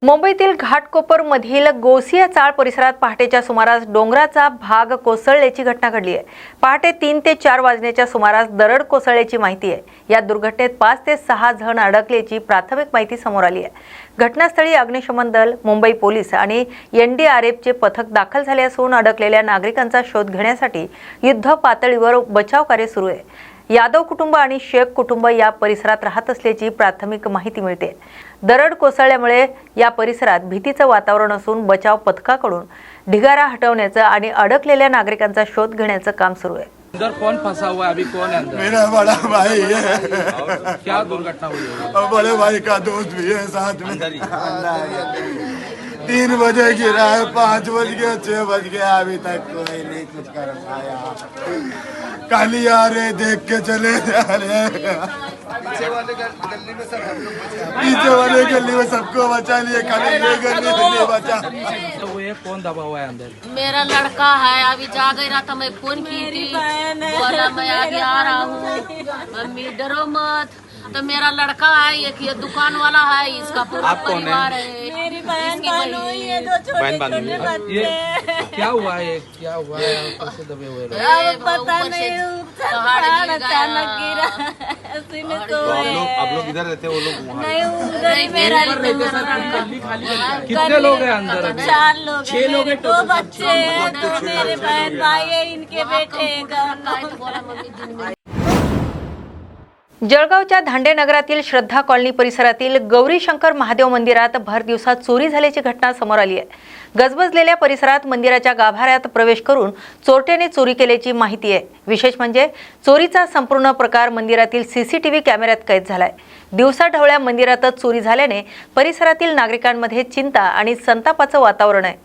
मुंबईतील घाटकोपर मधील गोसिया चाळ परिसरात पहाटेच्या सुमारास डोंगराचा भाग कोसळल्याची घटना घडली आहे। पहाटे 3 ते 4 वाजण्याच्या सुमारास दरड कोसळल्याची माहिती आहे। या दुर्घटनेत 5 ते 6 जण अडकल्याची प्राथमिक माहिती समोर आली आहे। घटनास्थळी अग्निशमन दल, मुंबई पोलीस आणि NDRFचे पथक दाखल झाले असून अडकलेल्या नागरिकांचा शोध घेण्यासाठी युद्ध पातळीवर बचाव कार्य सुरू आहे। यादव कुटुंब आणि शेख कुटुंब या परिसरात राहत असल्याची प्राथमिक माहिती मिळते। दरड कोसळल्यामुळे या परिसरात भीतीचं वातावरण असून बचाव पथकाकडून ढिगारा हटवण्याचं आणि अडकलेल्या नागरिकांचा शोध घेण्याचं काम सुरू आहे। अंदर कौन फंसा हुआ है? अभी कौन है अंदर? मेरा बड़ा भाई है। क्या दुर्घटना हुई है? और बड़े भाई का दोस्त भी है साथ में। 3 बजे गिरा है, 5 बज गए, 6 बज गए, अभी तक कोई नहीं कुछ कर पाया। काली आ रहे, देख के चले जा रहे। पीछे वाले गली में सबको बचा लिए, खाली ये गली में नहीं बचा। तो ये कौन दबा हुआ है अंदर? मेरा लड़का है, अभी जा गई रहा था, मैं फोन की थी, बोला मैं आगे आ रहा हूँ, मम्मी डरो मत। तो मेरा लड़का है, एक ये दुकान वाला है, इसका पूरा परिवार है, मेरी बहन हुई है, 2 छोटे बच्चे। ये क्या हुआ है? क्या हुआ है? कैसे दबे हुए लोग? अब पता नहीं, पहाड़ अचानक गिरा। उसी में तो आप लोग इधर रहते, वो लोग वहाँ? नहीं, उधर ही मेरा कितने लोग हैं अंदर अभी? 4 लोग, 6 लोग हैं, 2 बच्चे हैं, 2 मेरे बहन भाई है, इनके बेटे हैं। जळगावच्या धांडे नगरातील श्रद्धा कॉलनी परिसरातील गौरी शंकर महादेव मंदिरात भर दिवसात चोरी झाल्याची घटना समोर आली आहे। गजबजलेल्या परिसरात मंदिराच्या गाभाऱ्यात प्रवेश करून चोरट्याने चोरी केल्याची माहिती आहे। विशेष म्हणजे चोरीचा संपूर्ण प्रकार मंदिरातील CCTV कॅमेऱ्यात कैद झालाय। दिवसाढवळ्या मंदिरातच चोरी झाल्याने परिसरातील नागरिकांमध्ये चिंता आणि संतापाचं वातावरण आहे।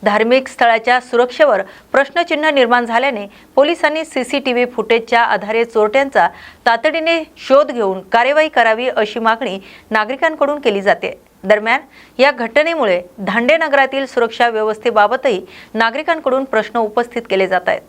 धार्मिक स्थळाच्या सुरक्षेवर प्रश्नचिन्ह निर्माण झाल्याने पोलिसांनी CCTV फुटेजच्या आधारे चोरट्यांचा तातडीने शोध घेऊन कार्यवाही करावी अशी मागणी नागरिकांकडून केली जाते। दरम्यान या घटनेमुळे धांडे नगरातील सुरक्षा व्यवस्थेबाबतही नागरिकांकडून प्रश्न उपस्थित केले जात आहेत।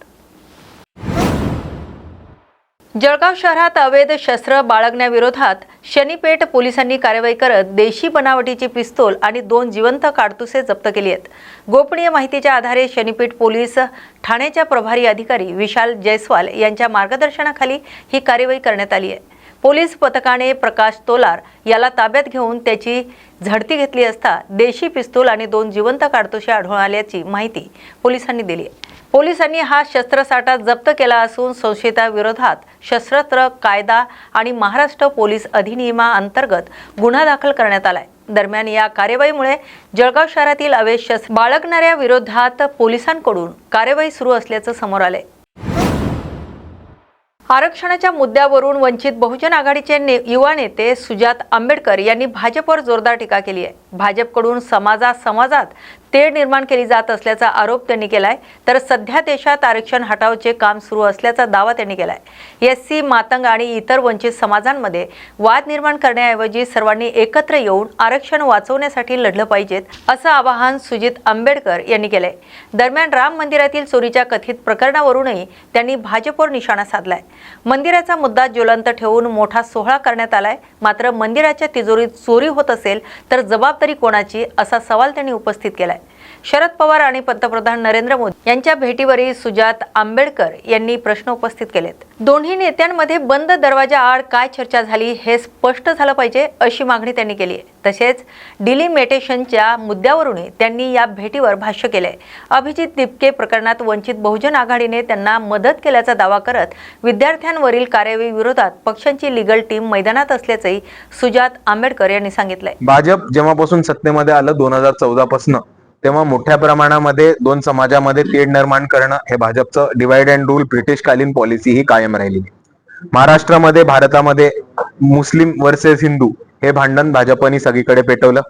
जळगाव शहरात अवैध शस्त्र बाळगण्याविरोधात शनीपेठ पोलिसांनी कारवाई करत देशी बनावटीची पिस्तूल आणि 2 जिवंत काडतुसे जप्त केली आहेत। गोपनीय माहितीच्या आधारे शनीपेठ पोलीस ठाण्याच्या प्रभारी अधिकारी विशाल जयस्वाल यांच्या मार्गदर्शनाखाली ही कारवाई करण्यात आली आहे। पोलीस पथकाने प्रकाश तोलार याला ताब्यात घेऊन त्याची झडती घेतली असता देशी पिस्तूल आणि 2 जिवंत काडतुसे आढळून आल्याची माहिती पोलिसांनी दिली आहे। पोलिसांनी हा शस्त्रसाठा जप्त केला असून संशयिताविरोधात शस्त्र कायदा आणि महाराष्ट्र पोलीस अधिनियमाअंतर्गत गुन्हा दाखल करण्यात आलाय। दरम्यान या कार्यवाहीमुळे जळगाव शहरातील अवैध शस्त्र बाळगणाऱ्या विरोधात पोलिसांकडून कार्यवाही सुरू असल्याचं समोर आलंय। आरक्षणाच्या मुद्द्यावरून वंचित बहुजन आघाडीचे युवा नेते सुजात आंबेडकर यांनी भाजपवर जोरदार टीका केली आहे। भाजपकडून समाजात तेढ निर्माण केली जात असल्याचा आरोप त्यांनी केलाय। तर सध्या देशात आरक्षण हटावचे काम सुरू असल्याचा दावा त्यांनी केलाय। SC, मातंग आणि इतर वंचित समाजांमध्ये वाद निर्माण करण्याऐवजी सर्वांनी एकत्र येऊन आरक्षण वाचवण्यासाठी लढलं पाहिजेत असं आवाहन सुजित आंबेडकर यांनी केलंय। दरम्यान राम मंदिरातील चोरीच्या कथित प्रकरणावरूनही त्यांनी भाजपवर निशाणा साधलाय। मंदिराचा मुद्दा ज्वलंत ठेवून मोठा सोहळा करण्यात आलाय। मात्र मंदिराच्या तिजोरीत चोरी होत असेल तर जबाबदारी कोणाची असा सवाल त्यांनी उपस्थित केलाय। शरद पवार आणि पंतप्रधान नरेंद्र मोदी यांच्या भेटीवरही सुजात आंबेडकर यांनी प्रश्न उपस्थित केलेत। दोन्ही नेत्यांमध्ये बंद दरवाजा आड काय चर्चा झाली हे स्पष्ट झालं पाहिजे अशी मागणी त्यांनी केली आहे। तसेच डिलिमिटेशनच्या मुद्द्यावरूनही त्यांनी या भेटीवर भाष्य केलंय। अभिजित दिपके प्रकरणात वंचित बहुजन आघाडीने त्यांना मदत केल्याचा दावा करत विद्यार्थ्यांवरील कारवाई विरोधात पक्षांची लीगल टीम मैदानात असल्याचंही सुजात आंबेडकर यांनी सांगितलंय। भाजप जेव्हापासून सत्तेमध्ये आलं 2014 पासून, तेव्हा मोठ्या प्रमाणामध्ये 2 समाजामध्ये तेढ निर्माण करणं हे भाजपचं डिवाइड अँड रूल ब्रिटिशकालीन पॉलिसी ही कायम राहिली। महाराष्ट्रामध्ये, भारतामध्ये मुस्लिम वर्सेस हिंदू हे भांडण भाजपने सगळीकडे पेटवलं।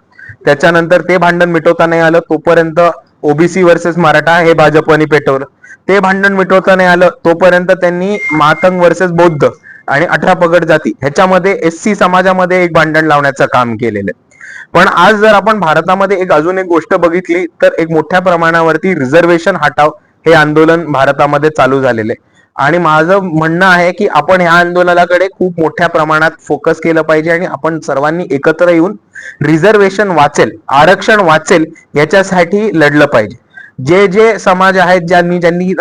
त्याच्यानंतर ते भांडण मिटवता नाही आलं तोपर्यंत OBC वर्सेस मराठा हे भाजपने पेटवलं। ते भांडण मिटवता नाही आलं तोपर्यंत त्यांनी मातंग वर्सेस बौद्ध आणि 18 पगड जाती ह्याच्यामध्ये SC समाजामध्ये एक भांडण लावण्याचं काम केलेलं आहे। पण आज जर आपण भारतामध्ये अजून एक गोष्ट बघितली तर एक मोठ्या प्रमाणावरती रिझर्वेशन हटाव हे आंदोलन भारतामध्ये चालू झालेले। आणि माझं म्हणणं आहे की आपण ह्या आंदोलनाकडे खूप मोठ्या प्रमाणात फोकस केलं पाहिजे आणि आपण सर्वांनी एकत्र येऊन रिझर्वेशन वाचेल, आरक्षण वाचेल याच्यासाठी लढलं पाहिजे. जे जे समाज आहेत ज्यांनी ज्यांनी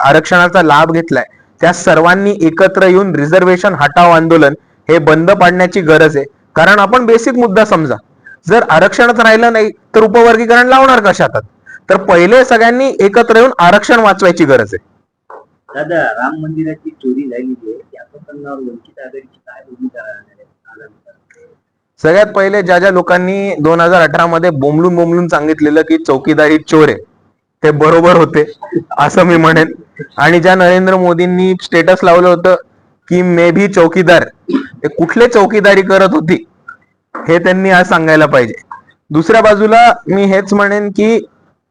आरक्षणाचा लाभ घेतलाय त्या सर्वांनी एकत्र येऊन रिझर्वेशन हटाव आंदोलन हे बंद पाडण्याची गरज आहे. कारण आपण बेसिक मुद्दा समजा, जर आरक्षणच राहिलं नाही तर उपवर्गीकरण लावणार कशात? तर पहिले सगळ्यांनी एकत्र येऊन आरक्षण वाचवायची गरज आहे. दादा, राम मंदिराची चोरी झालेली आहे, त्या प्रकरणावर वंचित आघाडीची काय भूमिका राहणार आहे? सगळ्यात पहिले ज्या लोकांनी 2018 मध्ये बोंबलून सांगितलेलं की चौकीदारी चोर आहे ते बरोबर होते असं मी म्हणेन. आणि ज्या नरेंद्र मोदींनी स्टेटस लावलं होतं की मे भी चौकीदार, ते कुठले चौकीदारी करत होती हे त्यांनी आज सांगायला पाहिजे. दुसऱ्या बाजूला मी हेच म्हणेन की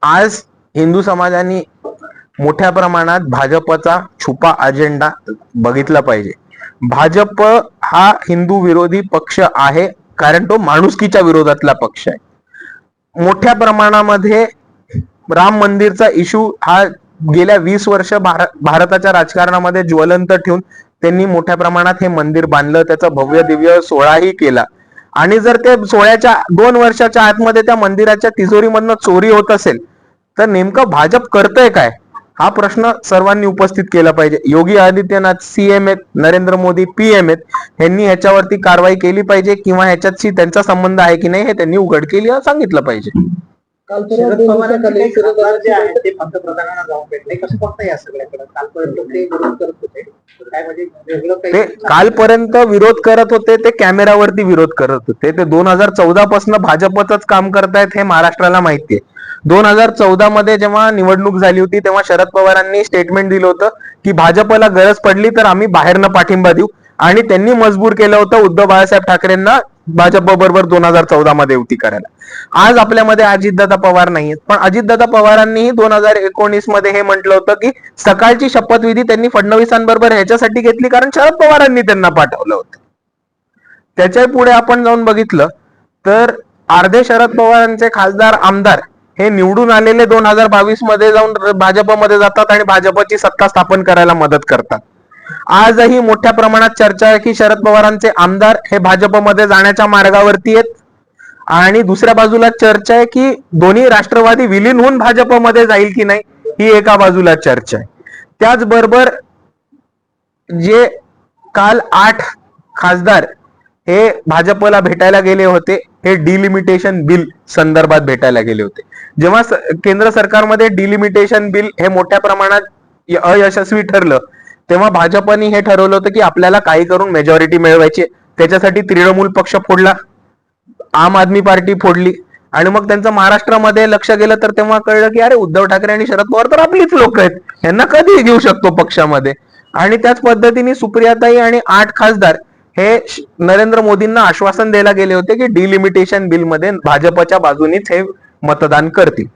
आज हिंदू समाजाने मोठ्या प्रमाणात भाजपचा छुपा अजेंडा बघितला पाहिजे. भाजप हा हिंदू विरोधी पक्ष आहे कारण तो माणुसकीच्या विरोधातला पक्ष आहे. मोठ्या प्रमाणामध्ये राम मंदिरचा इश्यू हा गेल्या 20 वर्ष भारताच्या राजकारणामध्ये ज्वलंत ठेवून त्यांनी मोठ्या प्रमाणात हे मंदिर बांधलं, त्याचा भव्य दिव्य सोहळाही केला. आणि जर ते सोहळ्याच्या 2 वर्षाच्या आतमध्ये त्या मंदिराच्या तिजोरीमधनं चोरी होत असेल तर नेमकं भाजप करतंय काय हा प्रश्न सर्वांनी उपस्थित केला पाहिजे. योगी आदित्यनाथ सीएम आहेत, नरेंद्र मोदी पीएम आहेत, यांनी ह्याच्यावरती कारवाई केली पाहिजे किंवा ह्याच्याशी त्यांचा संबंध आहे की नाही हे त्यांनी उघड केली सांगितलं पाहिजे. शरद पवारांचे खासदार जे आहेत ते पंतप्रधानांना जाऊन भेटले, कसं बघता या सगळ्याकडे? कालपर्यंत ते विरोध करत होते, काय म्हणजे वेगळं ते काही? कालपर्यंत विरोध करत होते, ते कॅमेरावरती विरोध करत होते. ते 2014 पासून भाजपचंच काम करतायत हे महाराष्ट्राला माहितीये. 2014 मध्ये जेव्हा निवडणूक झाली होती तेव्हा शरद पवारांनी स्टेटमेंट दिलं होतं की भाजपला गरज पडली तर आम्ही बाहेरनं पाठिंबा देऊ, आणि त्यांनी मजबूर केलं होतं उद्धव बाळासाहेब ठाकरेंना भाजप बरोबर 2014 मध्ये युती करायला. आज आपल्यामध्ये अजितदादा पवार नाहीयेत, पण अजितदादा पवारांनीही 2019 मध्ये हे म्हटलं होतं की सकाळची शपथविधी त्यांनी फडणवीसांबरोबर ह्याच्यासाठी घेतली कारण शरद पवारांनी त्यांना पाठवलं होतं. त्याच्या पुढे आपण जाऊन बघितलं तर अर्धे शरद पवारांचे खासदार आमदार हे निवडून आलेले 2022 मध्ये जाऊन भाजपमध्ये जातात आणि भाजपची सत्ता स्थापन करायला मदत करतात. आजही मोठ्या प्रमाणात चर्चा आहे की शरद पवारांचे आमदार हे भाजपमध्ये जाण्याच्या मार्गावरती आहेत, आणि दुसऱ्या बाजूला चर्चा आहे की दोन्ही राष्ट्रवादी विलीन होऊन भाजपमध्ये जाईल की नाही ही एका बाजूला चर्चा आहे. त्याचबरोबर जे काल 8 खासदार हे भाजपला भेटायला गेले होते, हे डिलिमिटेशन बिल संदर्भात भेटायला गेले होते. जेव्हा केंद्र सरकारमध्ये डिलिमिटेशन बिल हे मोठ्या प्रमाणात अयशस्वी ठरलं तेव्हा भाजपनी हे ठरवलं होतं की आपल्याला काही करून मेजॉरिटी मिळवायची. त्याच्यासाठी तृणमूल पक्ष फोडला, आम आदमी पार्टी फोडली, आणि मग त्यांचं महाराष्ट्रामध्ये लक्ष गेलं तर तेव्हा कळलं की अरे उद्धव ठाकरे आणि शरद पवार तर आपलीच लोक आहेत, यांना कधी घेऊ शकतो पक्षामध्ये. आणि त्याच पद्धतीने सुप्रियाताई आणि 8 खासदार हे नरेंद्र मोदींना आश्वासन द्यायला गेले होते की डिलिमिटेशन बिल मध्ये भाजपच्या बाजूनीच हे मतदान करतील.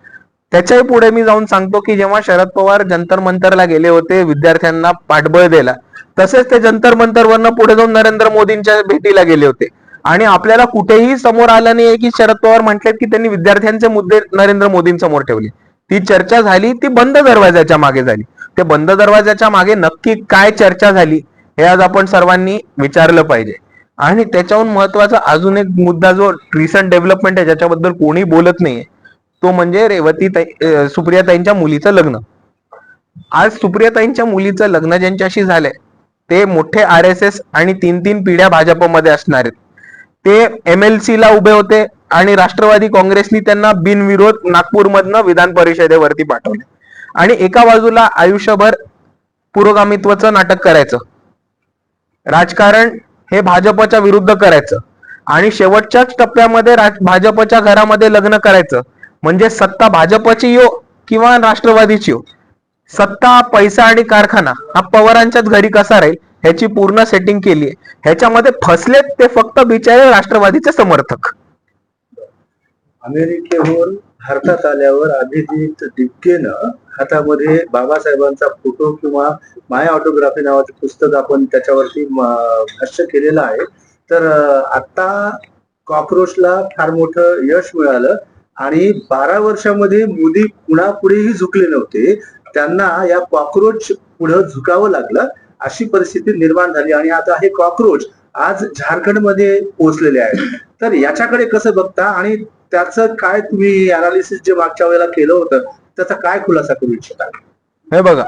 त्याच्याही पुढे मी जाऊन सांगतो की जेव्हा शरद पवार जंतर मंतरला गेले होते विद्यार्थ्यांना पाठबळ द्यायला, तसेच ते जंतर मंतरवरनं पुढे जाऊन नरेंद्र मोदींच्या भेटीला गेले होते. आणि आपल्याला कुठेही समोर आलं नाही की शरद पवार म्हटलेत की त्यांनी विद्यार्थ्यांचे मुद्दे नरेंद्र मोदींसमोर ठेवले. ती चर्चा झाली ती बंद दरवाजाच्या मागे झाली. ते बंद दरवाजाच्या मागे नक्की काय चर्चा झाली हे आज आपण सर्वांनी विचारलं पाहिजे. आणि त्याच्याहून महत्वाचा अजून एक मुद्दा जो रिसंट डेव्हलपमेंट आहे ज्याच्याबद्दल कोणी बोलत नाहीये तो म्हणजे सुप्रियाताईंच्या मुलीचं लग्न. आज सुप्रियाताईंच्या मुलीचं लग्न ज्यांच्याशी झालंय ते मोठे RSS आणि 3 पिढ्या भाजपमध्ये असणार आहेत. ते MLC ला उभे होते आणि राष्ट्रवादी काँग्रेसनी त्यांना बिनविरोध नागपूरमधनं विधान परिषदेवरती पाठवले. आणि एका बाजूला आयुष्यभर पुरोगामित्वाचं नाटक करायचं, राजकारण हे भाजपच्या विरुद्ध करायचं, आणि शेवटच्याच टप्प्यामध्ये भाजपच्या घरामध्ये लग्न करायचं, म्हणजे सत्ता भाजपची यो किंवा राष्ट्रवादीची यो, सत्ता पैसा आणि कारखाना हा पवारांच्याच घरी कसा राहील ह्याची पूर्ण सेटिंग केली आहे. ह्याच्यामध्ये फसलेत ते फक्त बिचारे राष्ट्रवादीचे समर्थक. अमेरिकेहून भारतात आल्यावर अभिजित दिग्गेनं हातामध्ये बाबासाहेबांचा फोटो किंवा माय ऑटोग्राफी नावाचं पुस्तक आपण त्याच्यावरती भाष्य केलेलं आहे. तर आता कॉक्रोचला फार मोठं यश मिळालं आणि 12 वर्षामध्ये मोदी कुणापुढेही झुकले नव्हते. त्यांना या कॉक्रोच पुढे झुकावं लागलं, अशी परिस्थिती निर्माण झाली आणि आता हे कॉक्रोच आज झारखंडमध्ये पोहोचलेले आहेत. तर याच्याकडे कसं बघता आणि त्याचं काय तुम्ही अनालिसिस जे मागच्या वेळेला केलं होतं त्याचा काय खुलासा करू इच्छिता? हे बघा,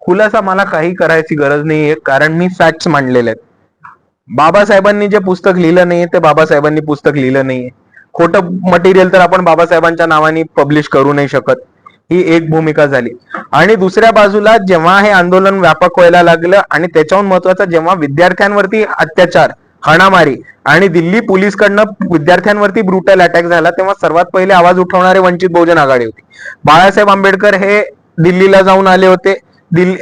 खुलासा मला काही करायची गरज नाहीये, कारण मी फॅक्ट्स मांडलेले आहेत. बाबासाहेबांनी जे पुस्तक लिहिलं नाहीये ते बाबासाहेबांनी पुस्तक लिहिलं नाहीये. खोटं मटेरियल तर आपण बाबासाहेबांच्या नावाने पब्लिश करू नाही शकत. ही एक भूमिका झाली. आणि दुसऱ्या बाजूला जेव्हा हे आंदोलन व्यापक व्हायला लागलं आणि त्याच्याहून महत्वाचं जेव्हा विद्यार्थ्यांवरती अत्याचार, हाणामारी आणि दिल्ली पोलीसकडनं विद्यार्थ्यांवरती ब्रुटल अटॅक झाला, तेव्हा सर्वात पहिले आवाज उठवणारे वंचित बहुजन आघाडी होती. बाळासाहेब आंबेडकर हे दिल्लीला जाऊन आले होते.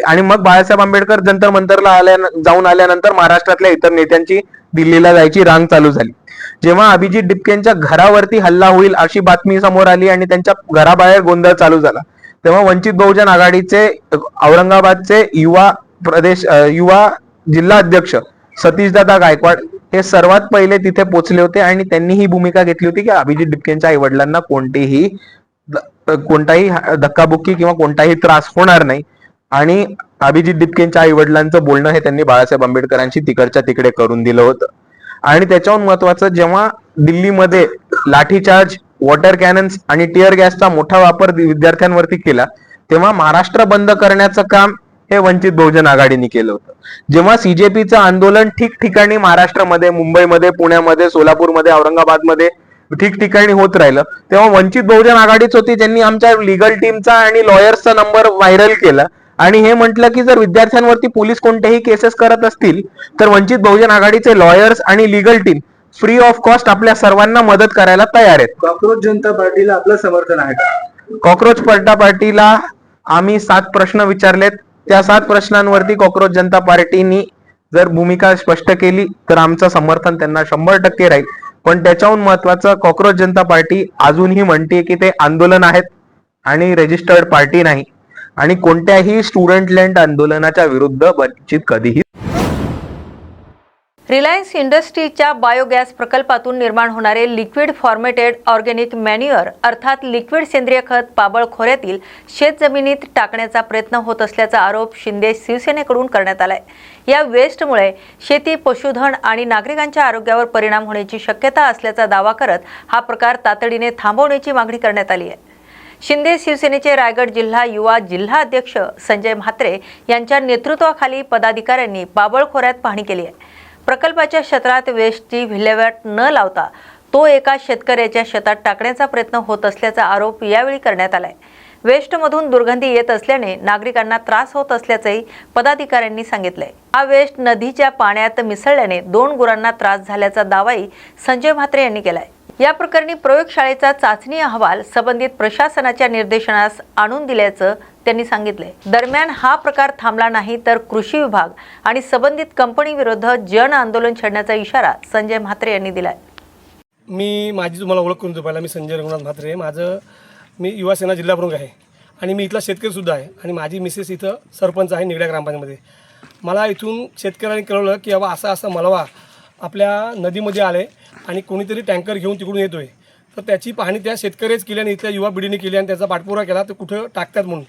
आणि मग बाळासाहेब आंबेडकर जंतर मंतरला जाऊन आल्यानंतर महाराष्ट्रातल्या इतर नेत्यांची दिल्लीला जायची रांग चालू झाली. जेव्हा अभिजित डिपकेंच्या घरावरती हल्ला होईल अशी बातमी समोर आली आणि त्यांच्या घराबाहेर गोंधळ चालू झाला, तेव्हा वंचित बहुजन आघाडीचे औरंगाबादचे युवा जिल्हा अध्यक्ष सतीशदादा गायकवाड हे सर्वात पहिले तिथे पोहोचले होते आणि त्यांनी ही भूमिका घेतली होती की अभिजित डिपकेंच्या आई वडिलांना कोणताही धक्काबुक्की किंवा कोणताही त्रास होणार नाही. आणि अभिजित डिपकेंच्या आई वडिलांचं बोलणं हे त्यांनी बाळासाहेब आंबेडकरांशी तिकडच्या तिकडे करून दिलं होतं. आणि त्याच्याहून महत्वाचं, जेव्हा दिल्लीमध्ये लाठीचार्ज, वॉटर कॅनन्स आणि टिअर गॅसचा मोठा वापर विद्यार्थ्यांवरती केला, तेव्हा महाराष्ट्र बंद करण्याचं काम हे वंचित बहुजन आघाडीने केलं होतं. जेव्हा सीजेपीचं आंदोलन ठिकठिकाणी महाराष्ट्रामध्ये, मुंबईमध्ये, पुण्यामध्ये, सोलापूरमध्ये, औरंगाबादमध्ये ठिकठिकाणी होत राहिलं, तेव्हा वंचित बहुजन आघाडीच होती ज्यांनी आमच्या लिगल टीमचा आणि लॉयर्सचा नंबर व्हायरल केला आणि हे म्हटलं की जर विद्यार्थ्यांवरती पोलीस कोणतेही केसेस करत असतील तर वंचित बहुजन आघाडीचे लॉयर्स आणि legal team free of cost आपल्या सर्वांना मदत करायला तयार आहेत. कॉक्रोच जनता पार्टीला आपलं समर्थन आहे का? कॉक्रोच जनता पार्टीला आम्ही 7 प्रश्न विचारलेत. त्या 7 प्रश्नांवरती कॉक्रोच जनता पार्टीनी जर भूमिका स्पष्ट केली तर आमचं समर्थन त्यांना 100% राहील. पण त्याच्याहून महत्वाचं, कॉक्रोच जनता पार्टी अजूनही म्हणते की ते आंदोलन आहेत आणि रजिस्टर्ड पार्टी नाही आणि कोणत्याही स्टुडंट लँड आंदोलनाच्या विरुद्ध वंचित कधीही. रिलायन्स इंडस्ट्रीजच्या बायोगॅस प्रकल्पातून निर्माण होणारे लिक्विड फॉर्मेटेड ऑर्गॅनिक मॅन्युअर अर्थात लिक्विड सेंद्रिय खत पाबळ खोऱ्यातील शेतजमिनीत टाकण्याचा प्रयत्न होत असल्याचा आरोप शिंदे शिवसेनेकडून करण्यात आलाय. या वेस्टमुळे शेती, पशुधन आणि नागरिकांच्या आरोग्यावर परिणाम होण्याची शक्यता असल्याचा दावा करत हा प्रकार तातडीने थांबवण्याची मागणी करण्यात आली आहे. शिंदे शिवसेनेचे रायगड जिल्हा युवा जिल्हा अध्यक्ष संजय म्हात्रे यांच्या नेतृत्वाखाली पदाधिकाऱ्यांनी बाबळ खोऱ्यात पाहणी केली आहे. प्रकल्पाच्या क्षेत्रात वेस्टची विल्हेवाट न लावता तो एका शेतकऱ्याच्या शेतात टाकण्याचा प्रयत्न होत असल्याचा आरोप यावेळी करण्यात आलाय. वेस्टमधून दुर्गंधी येत असल्याने नागरिकांना त्रास होत असल्याचंही पदाधिकाऱ्यांनी सांगितलंय. हा वेस्ट नदीच्या पाण्यात मिसळल्याने 2 गुरांना त्रास झाल्याचा दावाही संजय म्हात्रे यांनी केलाय. या प्रकरणी प्रयोगशाळेचा चाचणी अहवाल संबंधित प्रशासनाच्या निर्देशनास आणून दिल्याचं त्यांनी सांगितले. दरम्यान हा प्रकार थांबला नाही तर कृषी विभाग आणि संबंधित कंपनी विरुद्ध जन आंदोलन छेडण्याचा इशारा संजय म्हात्रे यांनी दिलाय. माझी तुम्हाला ओळख करून पहिला, मी संजय रघुनाथ म्हात्रे. मी युवा सेना जिल्हा प्रमुख आहे आणि मी इथला शेतकरीसुद्धा आहे आणि माझी मिसेस इथं सरपंच आहे निगड्या ग्रामपंचायतीमध्ये. मला इथून शेतकऱ्यांनी कळवलं की बाबा असा मलवा आपल्या नदीमध्ये आले आणि कोणीतरी टँकर घेऊन तिकडून येतो आहे. तर त्याची पाहणी त्या शेतकरीच केली आणि इथल्या युवा पिढीने केली आणि त्याचा पाठपुरावा केला. तर कुठं टाकतात म्हणून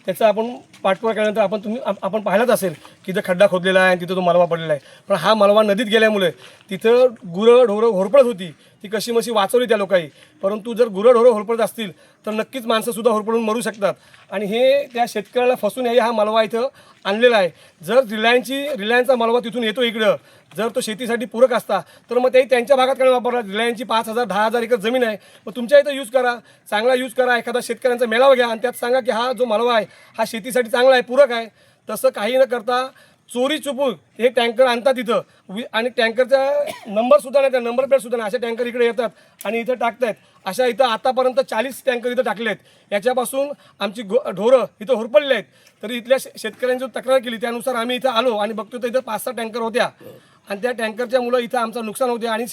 त्याचा आपण पाठपुरावा केल्यानंतर आपण पाहिलाच असेल की तिथं खड्डा खोदलेला आहे आणि तिथं तो मलवा पडलेला आहे. पण हा मलवा नदीत गेल्यामुळे तिथं गुरं-ढोरं होरपळत होती, ती कशी मशी वाचवली त्या लोकांनी. परंतु जर गुरं-ढोरं होरपळत असतील तर नक्कीच माणसंसुद्धा होरपळून मरू शकतात आणि हे त्या शेतकऱ्याला फसून हा मलवा इथं आणलेला आहे. जर रिलायन्सचा मलवा तिथून येतो इकडं, जर तो शेतीसाठी पूरक असता तर मग तेही त्यांच्या भागात काय वापरला. रिलायन्सची 5,000-10,000 एकर जमीन आहे, मग तुमच्या इथं यूज करा, चांगला यूज करा. एखादा शेतकऱ्यांचा मेळावा घ्या आणि त्यात सांगा की हा जो मलवा आहे हा शेतीसाठी चांगला आहे, पूरक आहे. तसं काही न करता चोरी चुपून हे टँकर आणतात इथं आणि टँकरचा नंबरसुद्धा नाही, त्या नंबर प्लेटसुद्धा नाही, असे टँकर इकडे येतात आणि इथं टाकतायत. अशा इथं आतापर्यंत 40 टँकर इथं टाकले आहेत. याच्यापासून आमची ढोरं इथं होरपडले आहेत. तरी इथल्या शेतकऱ्यांची तक्रार केली, त्यानुसार आम्ही इथं आलो आणि बघतो तर इथं 5-6 टँकर होत्या आणि त्या टँकरच्या मुलं इथं आमचं नुकसान होते. आणि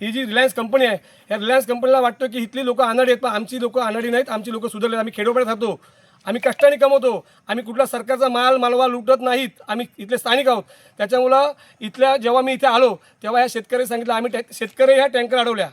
ही जी रिलायन्स कंपनी आहे, या रिलायन्स कंपनीला वाटतं की इथली लोकं अनाडी आहेत, पण आमची लोकं अनाडी नाहीत, आमची लोकं सुधारले. आम्ही खेडोपाड्यात राहतो, आम्ही कष्टाने कमवतो, आम्ही कुठला सरकारचा मालवा लुटत नाहीत, आम्ही इथले स्थानिक आहोत. त्याच्यामुळं जेव्हा मी इथे आलो तेव्हा ह्या शेतकऱ्यांनी सांगितलं, आम्ही शेतकरी ह्या टँकर अडवल्या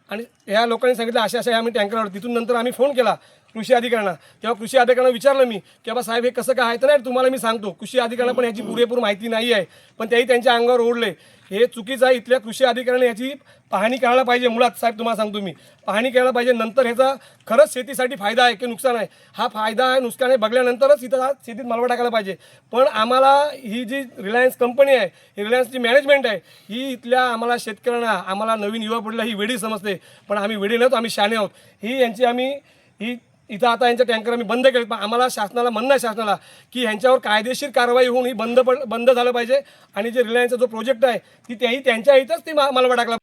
आणि ह्या लोकांनी सांगितलं अशा आम्ही टँकर अडवलं. तिथून नंतर आम्ही फोन केला कृषी अधिकाऱ्यांना. तेव्हा कृषी अधिकाऱ्यांना विचारलं मी की बाबा साहेब हे कसं काय आहे, तर नाही तुम्हाला मी सांगतो. कृषी अधिकाऱ्यांना पण याची पुरेपूर माहिती नाही आहे, पण तेही त्यांच्या अंगावर ओढले. हे चुकीचं आहे. इथल्या कृषी अधिकाऱ्याने याची पाहणी करायला पाहिजे. मुळात साहेब तुम्हाला सांगतो मी, पाहणी करायला पाहिजे. नंतर ह्याचा खरंच शेतीसाठी फायदा आहे की नुकसान आहे, हा फायदा आहे नुकसान आहे बघल्यानंतरच इथं हा शेतीत मालवा टाकायला पाहिजे. पण आम्हाला ही जी रिलायन्स कंपनी आहे, ही रिलायन्सची मॅनेजमेंट आहे, ही इथल्या आम्हाला शेतकऱ्यांना, आम्हाला नवीन युवा पिढीला ही वेडी समजते. पण आम्ही वेडी नव्हतो, आम्ही शहाणे आहोत. ही यांची आम्ही ही इथं आता यांचे टँकर आम्ही बंद केले. पण आम्हाला शासनाला म्हणणं आहे शासनाला की ह्यांच्यावर कायदेशीर कारवाई होऊन ही बंद झालं पाहिजे. आणि जे रिलायन्सचा जो प्रोजेक्ट आहे ती त्याही त्यांच्या इथंच ती मालवा टाकला.